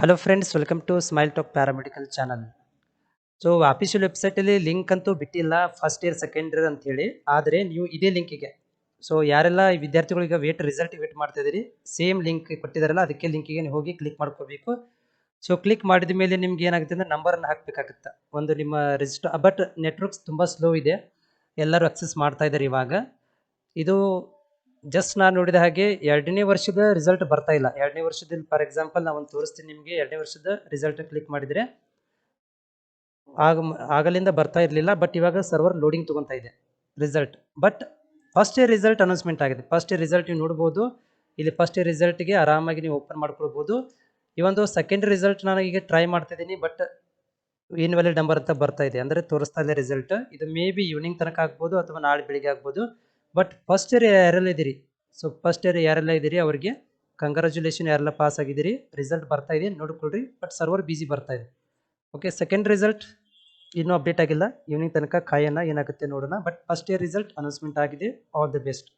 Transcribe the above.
Hello friends, welcome to smile talk paramedical channel. So official ವೆಬ್ಸೈಟಲ್ಲಿ link ಅಂತೂ ಬಿಟ್ಟಿಲ್ಲ first year second year ಅಂತೇಳಿ. ಆದರೆ ನೀವು ಇದೇ ಲಿಂಕಿಗೆ, ಸೊ ಯಾರೆಲ್ಲ ಈ ವಿದ್ಯಾರ್ಥಿಗಳಿಗೆ ರಿಸಲ್ಟ್ ವೇಟ್ ಮಾಡ್ತಾ ಇದ್ದೀರಿ, ಸೇಮ್ ಲಿಂಕ್ ಕೊಟ್ಟಿದ್ದಾರಲ್ಲ ಅದಕ್ಕೆ ಲಿಂಕಿಗೆ ನೀವು ಹೋಗಿ ಕ್ಲಿಕ್ ಮಾಡ್ಕೋಬೇಕು. ಸೊ ಕ್ಲಿಕ್ ಮಾಡಿದ ಮೇಲೆ ನಿಮ್ಗೆ ಏನಾಗುತ್ತೆ ಅಂದರೆ ನಂಬರನ್ನು ಹಾಕಬೇಕಾಗುತ್ತೆ, ಒಂದು ನಿಮ್ಮ ರಿಜಿಸ್ಟರ್. ಬಟ್ ನೆಟ್ವರ್ಕ್ಸ್ ತುಂಬ ಸ್ಲೋ ಇದೆ, ಎಲ್ಲರೂ ಅಕ್ಸೆಸ್ ಮಾಡ್ತಾ ಇದ್ದಾರೆ ಇವಾಗ. ಇದು ಜಸ್ಟ್ ನಾನು ನೋಡಿದ ಹಾಗೆ 2ನೇ ವರ್ಷದ ರಿಸಲ್ಟ್ ಬರ್ತಾ ಇಲ್ಲ. 2ನೇ ವರ್ಷದಲ್ಲಿ ಫಾರ್ ಎಕ್ಸಾಂಪಲ್ ನಾವು ಒಂದು ತೋರಿಸ್ತೀನಿ ನಿಮಗೆ. 2ನೇ ವರ್ಷದ ರಿಸಲ್ಟ್ ಕ್ಲಿಕ್ ಮಾಡಿದರೆ ಆಗಲಿಂದ ಬರ್ತಾ ಇರಲಿಲ್ಲ, ಬಟ್ ಇವಾಗ ಸರ್ವರ್ ಲೋಡಿಂಗ್ ತೊಗೊತಾ ಇದೆ result. But first year result announcement ಆಗಿದೆ. ಫಸ್ಟ್ ಇಯರ್ ರಿಸಲ್ಟ್ ನೀವು ನೋಡ್ಬೋದು ಇಲ್ಲಿ. ಫಸ್ಟ್ ಇಯರ್ ರಿಸಲ್ಟ್ಗೆ ಆರಾಮಾಗಿ ನೀವು ಓಪನ್ ಮಾಡ್ಕೊಳ್ಬೋದು. ಈ ಒಂದು ಸೆಕೆಂಡ್ ರಿಸಲ್ಟ್ ನಾನು ಈಗ ಟ್ರೈ ಮಾಡ್ತಾ ಇದ್ದೀನಿ, ಬಟ್ ಇನ್ವ್ಯಾಲಿಡ್ ನಂಬರ್ ಅಂತ ಬರ್ತಾ ಇದೆ, ಅಂದರೆ ತೋರಿಸ್ತಾ ಇಲ್ಲ ರಿಸಲ್ಟ್. ಇದು ಮೇ ಬಿ ಈವ್ನಿಂಗ್ ತನಕ ಆಗ್ಬೋದು ಅಥವಾ ನಾಳೆ ಬೆಳಿಗ್ಗೆ ಆಗ್ಬೋದು. ಬಟ್ ಫಸ್ಟ್ ಇಯರ್ ಯಾರೆಲ್ಲ ಇದ್ದೀರಿ, ಸೊ ಫಸ್ಟ್ ಇಯರ್ ಯಾರೆಲ್ಲ ಇದ್ದೀರಿ ಅವರಿಗೆ ಕಂಗ್ರ್ಯಾಚುಲೇಷನ್, ಯಾರೆಲ್ಲ ಪಾಸ್ ಆಗಿದ್ದೀರಿ. ರಿಸಲ್ಟ್ ಬರ್ತಾ ಇದೆ ನೋಡ್ಕೊಳ್ರಿ, ಬಟ್ ಸರ್ವರ್ ಬಿಸಿ ಬರ್ತಾ ಇದೆ. ಓಕೆ, ಸೆಕೆಂಡ್ ರಿಸಲ್ಟ್ ಇನ್ನೂ ಅಪ್ಡೇಟ್ ಆಗಿಲ್ಲ, ಈವ್ನಿಂಗ್ ತನಕ ಕಾಯೋಣ ಏನಾಗುತ್ತೆ ನೋಡೋಣ. But first year result announcement ಆಗಿದೆ. All the best.